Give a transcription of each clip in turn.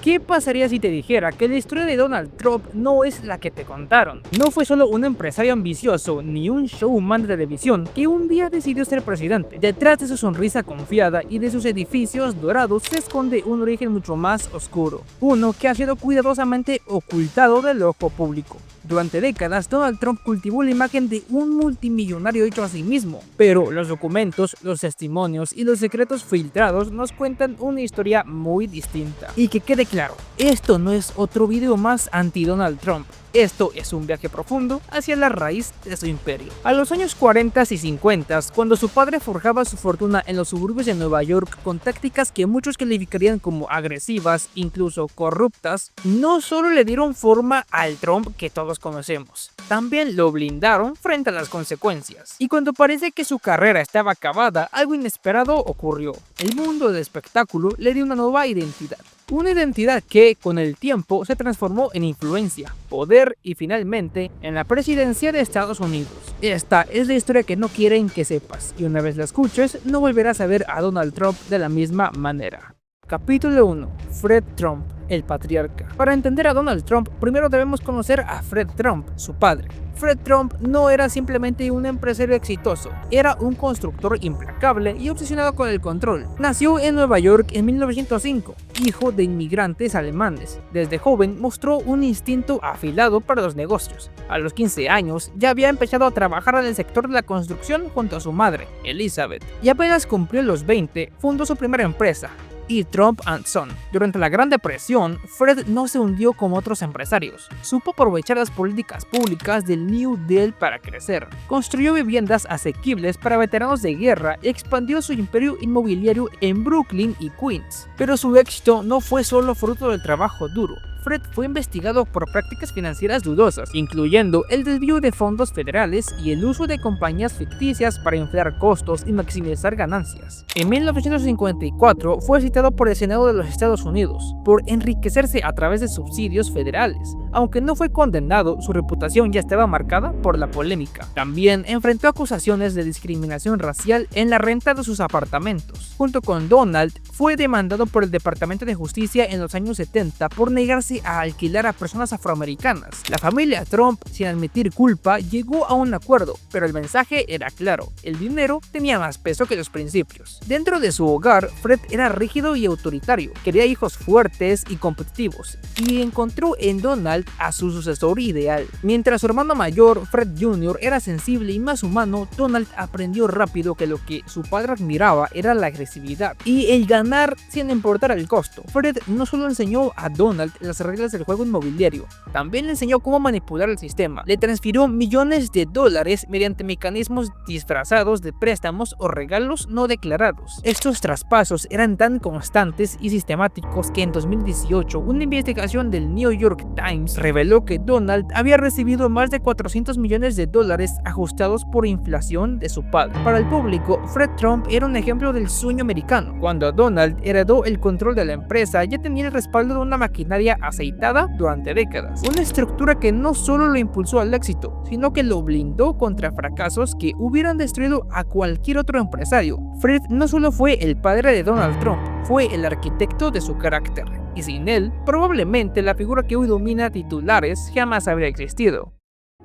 ¿Qué pasaría si te dijera que la historia de Donald Trump no es la que te contaron? No fue solo un empresario ambicioso ni un showman de televisión que un día decidió ser presidente. Detrás de su sonrisa confiada y de sus edificios dorados se esconde un origen mucho más oscuro, uno que ha sido cuidadosamente ocultado del ojo público. Durante décadas, Donald Trump cultivó la imagen de un multimillonario hecho a sí mismo, pero los documentos, los testimonios y los secretos filtrados nos cuentan una historia muy distinta. Y que quede claro, esto no es otro video más anti-Donald Trump. Esto es un viaje profundo hacia la raíz de su imperio. A los años 40 y 50, cuando su padre forjaba su fortuna en los suburbios de Nueva York con tácticas que muchos calificarían como agresivas, incluso corruptas, no solo le dieron forma al Trump que todos conocemos, también lo blindaron frente a las consecuencias. Y cuando parece que su carrera estaba acabada, algo inesperado ocurrió. El mundo del espectáculo le dio una nueva identidad. Una identidad que, con el tiempo, se transformó en influencia, poder y finalmente en la presidencia de Estados Unidos. Esta es la historia que no quieren que sepas, y una vez la escuches, no volverás a ver a Donald Trump de la misma manera. Capítulo 1. Fred Trump, el patriarca. Para entender a Donald Trump, primero debemos conocer a Fred Trump, su padre. Fred Trump no era simplemente un empresario exitoso, era un constructor implacable y obsesionado con el control. Nació en Nueva York en 1905, hijo de inmigrantes alemanes. Desde joven mostró un instinto afilado para los negocios. A los 15 años ya había empezado a trabajar en el sector de la construcción junto a su madre, Elizabeth, y apenas cumplió los 20, fundó su primera empresa, y Trump & Son. Durante la Gran Depresión, Fred no se hundió como otros empresarios. Supo aprovechar las políticas públicas del New Deal para crecer. Construyó viviendas asequibles para veteranos de guerra y expandió su imperio inmobiliario en Brooklyn y Queens. Pero su éxito no fue solo fruto del trabajo duro. Fred fue investigado por prácticas financieras dudosas, incluyendo el desvío de fondos federales y el uso de compañías ficticias para inflar costos y maximizar ganancias. En 1954 fue citado por el Senado de los Estados Unidos por enriquecerse a través de subsidios federales. Aunque no fue condenado, su reputación ya estaba marcada por la polémica. También enfrentó acusaciones de discriminación racial en la renta de sus apartamentos. Junto con Donald, fue demandado por el Departamento de Justicia en los años 70 por negarse a alquilar a personas afroamericanas. La familia Trump, sin admitir culpa, llegó a un acuerdo, pero el mensaje era claro: el dinero tenía más peso que los principios. Dentro de su hogar, Fred era rígido y autoritario, quería hijos fuertes y competitivos, y encontró en Donald a su sucesor ideal. Mientras su hermano mayor, Fred Jr., era sensible y más humano, Donald aprendió rápido que lo que su padre admiraba era la agresividad y el ganar sin importar el costo. Fred no solo enseñó a Donald las reglas del juego inmobiliario, también le enseñó cómo manipular el sistema. Le transfirió millones de dólares mediante mecanismos disfrazados de préstamos o regalos no declarados. Estos traspasos eran tan constantes y sistemáticos que en 2018 una investigación del New York Times reveló que Donald había recibido más de 400 millones de dólares ajustados por inflación de su padre. Para el público, Fred Trump era un ejemplo del sueño americano. Cuando Donald heredó el control de la empresa, ya tenía el respaldo de una maquinaria aceitada durante décadas. Una estructura que no solo lo impulsó al éxito, sino que lo blindó contra fracasos que hubieran destruido a cualquier otro empresario. Fred no solo fue el padre de Donald Trump, fue el arquitecto de su carácter, y sin él, probablemente la figura que hoy domina titulares jamás habría existido.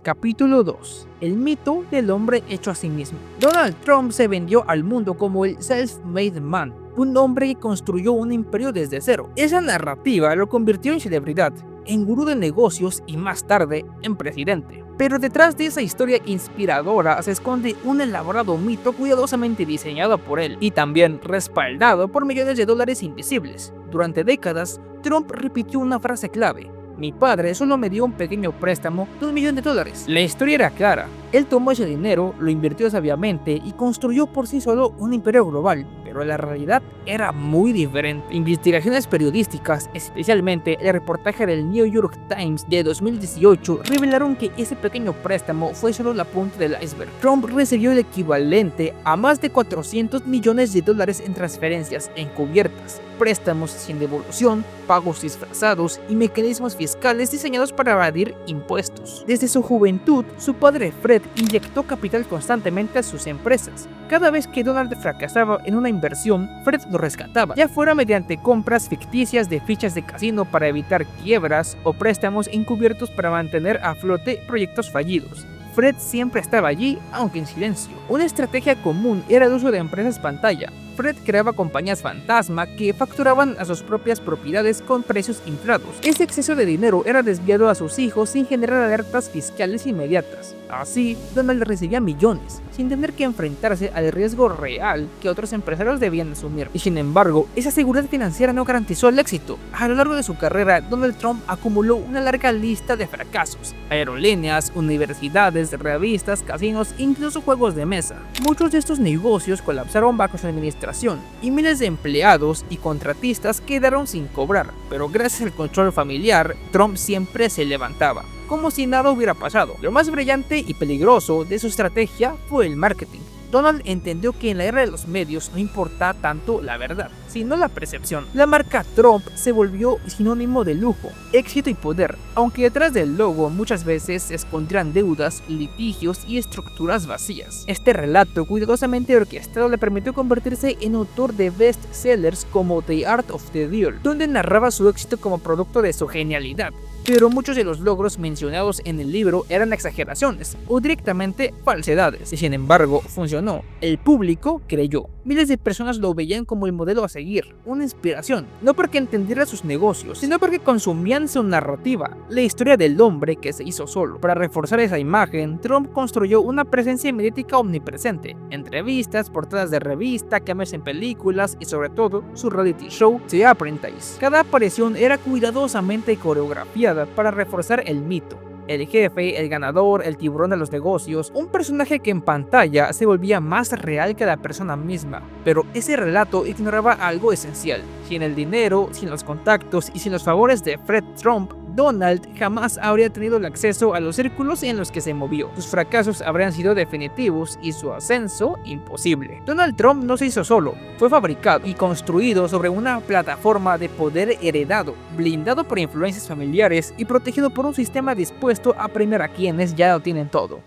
Capítulo 2. El mito del hombre hecho a sí mismo. Donald Trump se vendió al mundo como el self-made man, un hombre que construyó un imperio desde cero. Esa narrativa lo convirtió en celebridad, en gurú de negocios y más tarde en presidente. Pero detrás de esa historia inspiradora se esconde un elaborado mito cuidadosamente diseñado por él y también respaldado por millones de dólares invisibles. Durante décadas, Trump repitió una frase clave: mi padre solo me dio un pequeño préstamo de $1 millón. La historia era clara. Él tomó ese dinero, lo invirtió sabiamente y construyó por sí solo un imperio global. Pero la realidad era muy diferente. Investigaciones periodísticas, especialmente el reportaje del New York Times de 2018, revelaron que ese pequeño préstamo fue solo la punta del iceberg. Trump recibió el equivalente a más de 400 millones de dólares en transferencias encubiertas, préstamos sin devolución, pagos disfrazados y mecanismos fiscales diseñados para evadir impuestos. Desde su juventud, su padre Fred inyectó capital constantemente a sus empresas. Cada vez que Donald fracasaba en una inversión, Fred lo rescataba, ya fuera mediante compras ficticias de fichas de casino para evitar quiebras o préstamos encubiertos para mantener a flote proyectos fallidos. Fred siempre estaba allí, aunque en silencio. Una estrategia común era el uso de empresas pantalla. Fred creaba compañías fantasma que facturaban a sus propias propiedades con precios inflados. Ese exceso de dinero era desviado a sus hijos sin generar alertas fiscales inmediatas. Así, Donald recibía millones, sin tener que enfrentarse al riesgo real que otros empresarios debían asumir. Y sin embargo, esa seguridad financiera no garantizó el éxito. A lo largo de su carrera, Donald Trump acumuló una larga lista de fracasos: aerolíneas, universidades, revistas, casinos, incluso juegos de mesa. Muchos de estos negocios colapsaron bajo su administración, y miles de empleados y contratistas quedaron sin cobrar. Pero gracias al control familiar, Trump siempre se levantaba, como si nada hubiera pasado. Lo más brillante y peligroso de su estrategia fue el marketing. Donald entendió que en la era de los medios no importa tanto la verdad, sino la percepción. La marca Trump se volvió sinónimo de lujo, éxito y poder, aunque detrás del logo muchas veces se escondían deudas, litigios y estructuras vacías. Este relato cuidadosamente orquestado le permitió convertirse en autor de bestsellers como The Art of the Deal, donde narraba su éxito como producto de su genialidad. Pero muchos de los logros mencionados en el libro eran exageraciones o directamente falsedades, y sin embargo funcionó. El público creyó. Miles de personas lo veían como el modelo a seguir, una inspiración, no porque entendiera sus negocios, sino porque consumían su narrativa, la historia del hombre que se hizo solo. Para reforzar esa imagen, Trump construyó una presencia mediática omnipresente: entrevistas, portadas de revista, cameos en películas y sobre todo su reality show The Apprentice. Cada aparición era cuidadosamente coreografiada para reforzar el mito: el jefe, el ganador, el tiburón de los negocios, un personaje que en pantalla se volvía más real que la persona misma. Pero ese relato ignoraba algo esencial: sin el dinero, sin los contactos y sin los favores de Fred Trump, Donald jamás habría tenido el acceso a los círculos en los que se movió. Sus fracasos habrían sido definitivos y su ascenso imposible. Donald Trump no se hizo solo, fue fabricado y construido sobre una plataforma de poder heredado, blindado por influencias familiares y protegido por un sistema dispuesto a premiar a quienes ya lo tienen todo.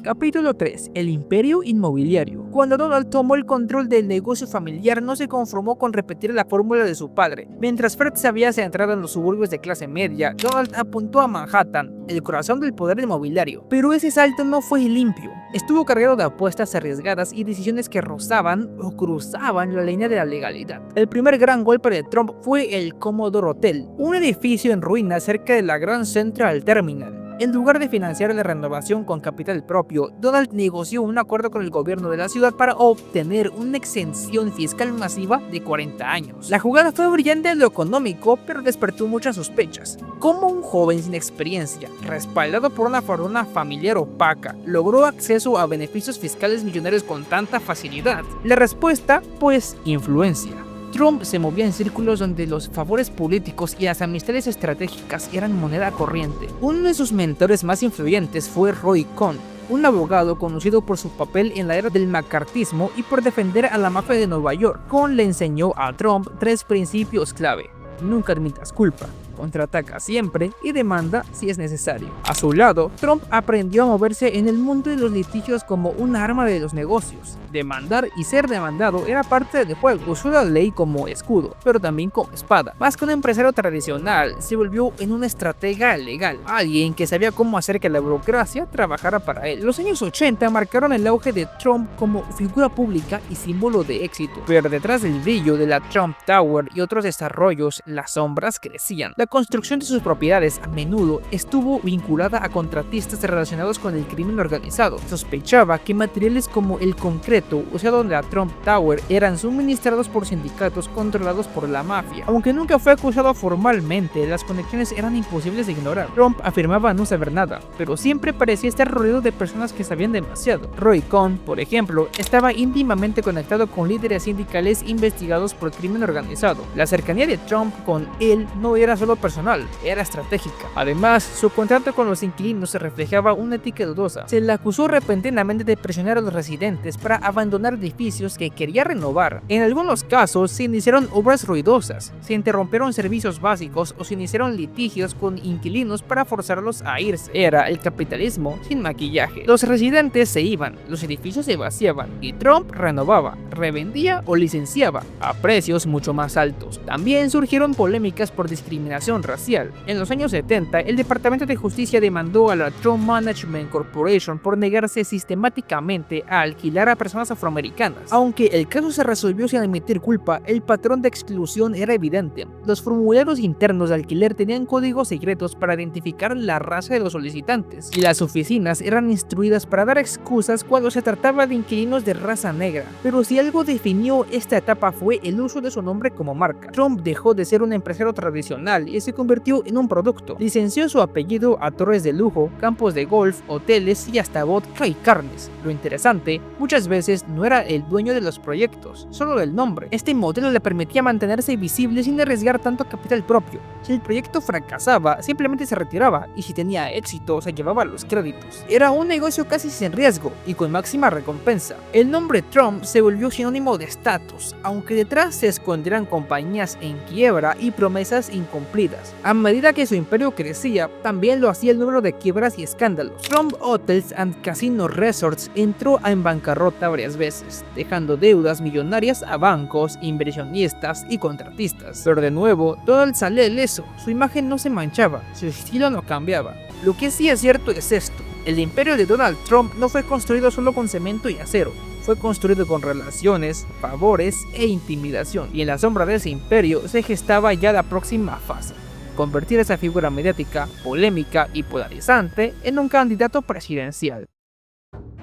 Capítulo 3. El imperio inmobiliario. Cuando Donald tomó el control del negocio familiar, no se conformó con repetir la fórmula de su padre. Mientras Fred se había centrado en los suburbios de clase media, Donald apuntó a Manhattan, el corazón del poder inmobiliario. Pero ese salto no fue limpio. Estuvo cargado de apuestas arriesgadas y decisiones que rozaban o cruzaban la línea de la legalidad. El primer gran golpe de Trump fue el Commodore Hotel, un edificio en ruinas cerca de la Grand Central Terminal. En lugar de financiar la renovación con capital propio, Donald negoció un acuerdo con el gobierno de la ciudad para obtener una exención fiscal masiva de 40 años. La jugada fue brillante en lo económico, pero despertó muchas sospechas. ¿Cómo un joven sin experiencia, respaldado por una fortuna familiar opaca, logró acceso a beneficios fiscales millonarios con tanta facilidad? La respuesta, pues, influencia. Trump se movía en círculos donde los favores políticos y las amistades estratégicas eran moneda corriente. Uno de sus mentores más influyentes fue Roy Cohn, un abogado conocido por su papel en la era del macartismo y por defender a la mafia de Nueva York. Cohn le enseñó a Trump 3 principios clave: nunca admitas culpa, contraataca siempre y demanda si es necesario. A su lado, Trump aprendió a moverse en el mundo de los litigios como un arma de los negocios. Demandar y ser demandado era parte del juego. Usó la ley como escudo, pero también como espada. Más que un empresario tradicional, se volvió en un estratega legal, alguien que sabía cómo hacer que la burocracia trabajara para él. Los años 80 marcaron el auge de Trump como figura pública y símbolo de éxito, pero detrás del brillo de la Trump Tower y otros desarrollos, las sombras crecían. La construcción de sus propiedades a menudo estuvo vinculada a contratistas relacionados con el crimen organizado. Sospechaba que materiales como el concreto usado en la Trump Tower eran suministrados por sindicatos controlados por la mafia. Aunque nunca fue acusado formalmente, las conexiones eran imposibles de ignorar. Trump afirmaba no saber nada, pero siempre parecía estar rodeado de personas que sabían demasiado. Roy Cohn, por ejemplo, estaba íntimamente conectado con líderes sindicales investigados por crimen organizado. La cercanía de Trump con él no era solo solo personal, era estratégica. Además, su contrato con los inquilinos reflejaba una ética dudosa. Se le acusó repentinamente de presionar a los residentes para abandonar edificios que quería renovar. En algunos casos se iniciaron obras ruidosas, se interrumpieron servicios básicos o se iniciaron litigios con inquilinos para forzarlos a irse. Era el capitalismo sin maquillaje. Los residentes se iban, los edificios se vaciaban y Trump renovaba, revendía o licenciaba a precios mucho más altos. También surgieron polémicas por discriminación racial. En los años 70, el Departamento de Justicia demandó a la Trump Management Corporation por negarse sistemáticamente a alquilar a personas afroamericanas. Aunque el caso se resolvió sin admitir culpa, el patrón de exclusión era evidente. Los formularios internos de alquiler tenían códigos secretos para identificar la raza de los solicitantes, y las oficinas eran instruidas para dar excusas cuando se trataba de inquilinos de raza negra. Pero si algo definió esta etapa fue el uso de su nombre como marca. Trump dejó de ser un empresario tradicional y se convirtió en un producto. Licenció su apellido a torres de lujo, campos de golf, hoteles y hasta vodka y carnes. Lo interesante, muchas veces no era el dueño de los proyectos, solo el nombre. Este modelo le permitía mantenerse visible sin arriesgar tanto capital propio. Si el proyecto fracasaba, simplemente se retiraba, y si tenía éxito, se llevaba los créditos. Era un negocio casi sin riesgo y con máxima recompensa. El nombre Trump se volvió sinónimo de estatus, aunque detrás se escondieran compañías en quiebra y promesas incumplidas. A medida que su imperio crecía, también lo hacía el número de quiebras y escándalos. Trump Hotels and Casino Resorts entró en bancarrota varias veces, dejando deudas millonarias a bancos, inversionistas y contratistas. Pero de nuevo, todo salía ileso, su imagen no se manchaba, su estilo no cambiaba. Lo que sí es cierto es esto: el imperio de Donald Trump no fue construido solo con cemento y acero. Fue construido con relaciones, favores e intimidación, y en la sombra de ese imperio se gestaba ya la próxima fase: convertir a esa figura mediática, polémica y polarizante en un candidato presidencial.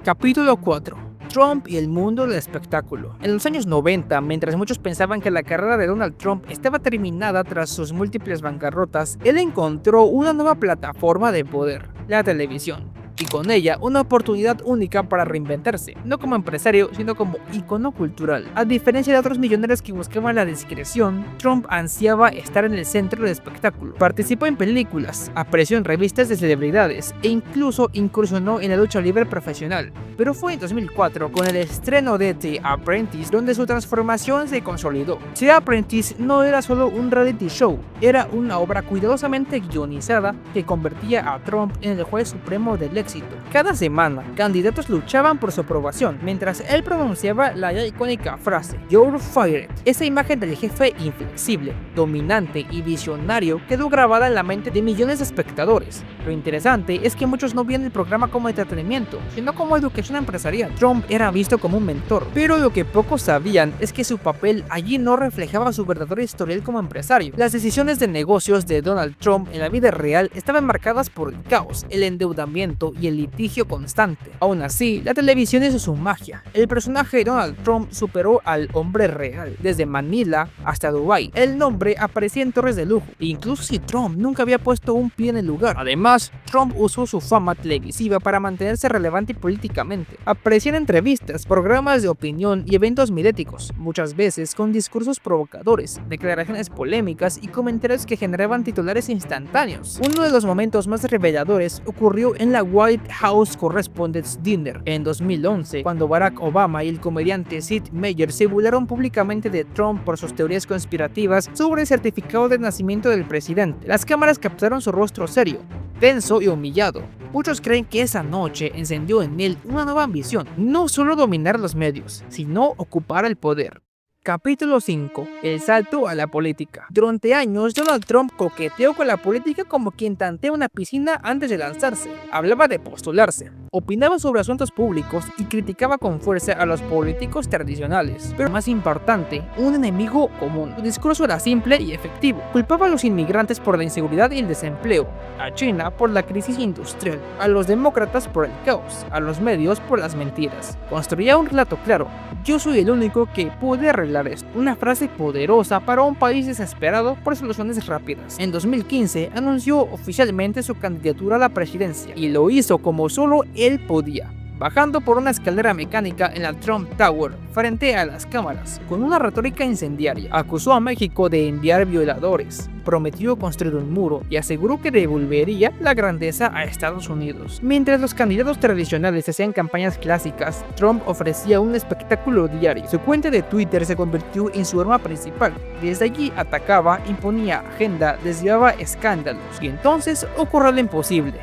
Capítulo 4. Trump y el mundo del espectáculo. En los años 90, mientras muchos pensaban que la carrera de Donald Trump estaba terminada tras sus múltiples bancarrotas, él encontró una nueva plataforma de poder: la televisión. Y con ella una oportunidad única para reinventarse, no como empresario, sino como icono cultural. A diferencia de otros millonarios que buscaban la discreción, Trump ansiaba estar en el centro del espectáculo. Participó en películas, apareció en revistas de celebridades e incluso incursionó en la lucha libre profesional. Pero fue en 2004, con el estreno de The Apprentice, donde su transformación se consolidó. The Apprentice no era solo un reality show, era una obra cuidadosamente guionizada que convertía a Trump en el juez supremo del éxito. Cada semana, candidatos luchaban por su aprobación, mientras él pronunciaba la ya icónica frase "You're fired". Esa imagen del jefe inflexible, dominante y visionario quedó grabada en la mente de millones de espectadores. Lo interesante es que muchos no veían el programa como entretenimiento, sino como educación empresarial. Trump era visto como un mentor, pero lo que pocos sabían es que su papel allí no reflejaba su verdadero historial como empresario. Las decisiones de negocios de Donald Trump en la vida real estaban marcadas por el caos, el endeudamiento y el litigio constante. Aún así, la televisión hizo su magia. El personaje de Donald Trump superó al hombre real, desde Manila hasta Dubái. El nombre aparecía en torres de lujo, incluso si Trump nunca había puesto un pie en el lugar. Además, Trump usó su fama televisiva para mantenerse relevante políticamente. Aparecía en entrevistas, programas de opinión y eventos mediáticos, muchas veces con discursos provocadores, declaraciones polémicas y comentarios que generaban titulares instantáneos. Uno de los momentos más reveladores ocurrió en la White House Correspondents' Dinner en 2011, cuando Barack Obama y el comediante Sid Meier se burlaron públicamente de Trump por sus teorías conspirativas sobre el certificado de nacimiento del presidente. Las cámaras captaron su rostro serio, tenso y humillado. Muchos creen que esa noche encendió en él una nueva ambición: no solo dominar los medios, sino ocupar el poder. Capítulo 5. El salto a la política. Durante años, Donald Trump coqueteó con la política como quien tantea una piscina antes de lanzarse. Hablaba de postularse, opinaba sobre asuntos públicos y criticaba con fuerza a los políticos tradicionales. Pero más importante, un enemigo común. Su discurso era simple y efectivo. Culpaba a los inmigrantes por la inseguridad y el desempleo, a China por la crisis industrial, a los demócratas por el caos, a los medios por las mentiras. Construía un relato claro: yo soy el único que puede arreglar esto. Una frase poderosa para un país desesperado por soluciones rápidas. En 2015 anunció oficialmente su candidatura a la presidencia y lo hizo como solo él podía, bajando por una escalera mecánica en la Trump Tower frente a las cámaras, con una retórica incendiaria. Acusó a México de enviar violadores, prometió construir un muro y aseguró que devolvería la grandeza a Estados Unidos. Mientras los candidatos tradicionales hacían campañas clásicas, Trump ofrecía un espectáculo diario. Su cuenta de Twitter se convirtió en su arma principal. Desde allí atacaba, imponía agenda, desviaba escándalos. Y entonces ocurrió lo imposible.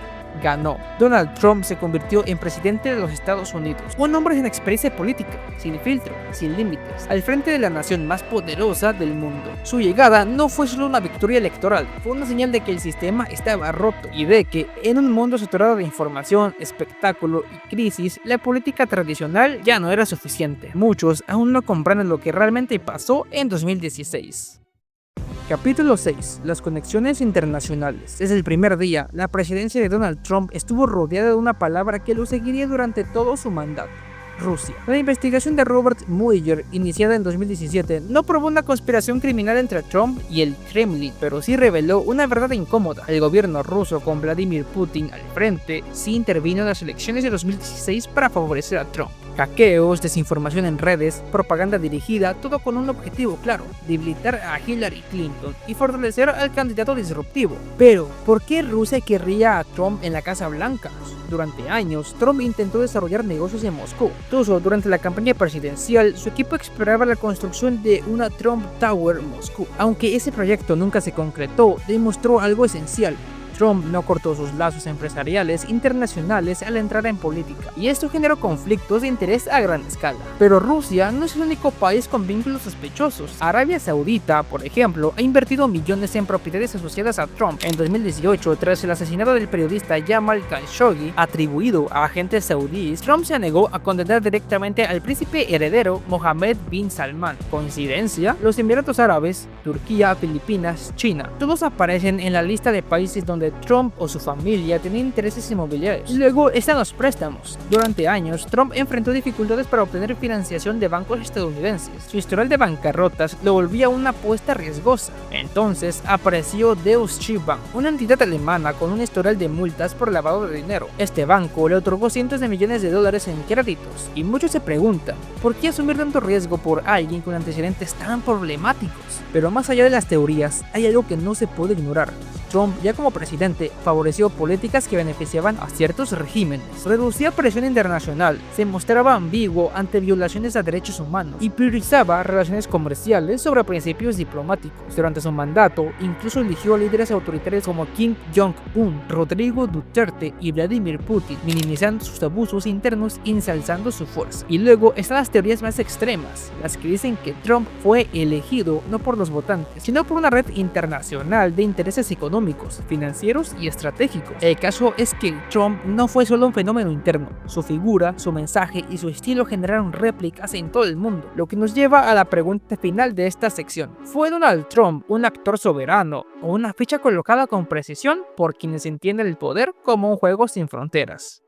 Ganó. Donald Trump se convirtió en presidente de los Estados Unidos, un hombre sin experiencia política, sin filtro, sin límites, al frente de la nación más poderosa del mundo. Su llegada no fue solo una victoria electoral, fue una señal de que el sistema estaba roto y de que, en un mundo saturado de información, espectáculo y crisis, la política tradicional ya no era suficiente. Muchos aún no comprenden lo que realmente pasó en 2016. Capítulo 6. Las conexiones internacionales. Desde el primer día, la presidencia de Donald Trump estuvo rodeada de una palabra que lo seguiría durante todo su mandato: Rusia. La investigación de Robert Mueller, iniciada en 2017, no probó una conspiración criminal entre Trump y el Kremlin, pero sí reveló una verdad incómoda. El gobierno ruso, con Vladimir Putin al frente, sí intervino en las elecciones de 2016 para favorecer a Trump. Hackeos, desinformación en redes, propaganda dirigida, todo con un objetivo claro: debilitar a Hillary Clinton y fortalecer al candidato disruptivo. Pero, ¿por qué Rusia querría a Trump en la Casa Blanca? Durante años, Trump intentó desarrollar negocios en Moscú. Incluso durante la campaña presidencial, su equipo exploraba la construcción de una Trump Tower en Moscú. Aunque ese proyecto nunca se concretó, demostró algo esencial: Trump no cortó sus lazos empresariales internacionales al entrar en política, y esto generó conflictos de interés a gran escala. Pero Rusia no es el único país con vínculos sospechosos. Arabia Saudita, por ejemplo, ha invertido millones en propiedades asociadas a Trump. En 2018, tras el asesinato del periodista Jamal Khashoggi, atribuido a agentes saudíes, Trump se negó a condenar directamente al príncipe heredero Mohammed bin Salman. ¿Coincidencia? Los Emiratos Árabes, Turquía, Filipinas, China, todos aparecen en la lista de países donde Trump o su familia tenían intereses inmobiliarios. Luego están los préstamos. Durante años, Trump enfrentó dificultades para obtener financiación de bancos estadounidenses. Su historial de bancarrotas lo volvía una apuesta riesgosa. Entonces apareció Deutsche Bank, una entidad alemana con un historial de multas por lavado de dinero. Este banco le otorgó cientos de millones de dólares en créditos, y muchos se preguntan, ¿por qué asumir tanto riesgo por alguien con antecedentes tan problemáticos? Pero más allá de las teorías, hay algo que no se puede ignorar. Trump, ya como presidente, favoreció políticas que beneficiaban a ciertos regímenes, reducía presión internacional, se mostraba ambiguo ante violaciones a derechos humanos y priorizaba relaciones comerciales sobre principios diplomáticos. Durante su mandato, incluso eligió a líderes autoritarios como Kim Jong-un, Rodrigo Duterte y Vladimir Putin, minimizando sus abusos internos y ensalzando su fuerza. Y luego están las teorías más extremas, las que dicen que Trump fue elegido no por los votantes, sino por una red internacional de intereses económicos, financieros y estratégicos. El caso es que Trump no fue solo un fenómeno interno. Su figura, su mensaje y su estilo generaron réplicas en todo el mundo, lo que nos lleva a la pregunta final de esta sección: ¿fue Donald Trump un actor soberano o una ficha colocada con precisión por quienes entienden el poder como un juego sin fronteras?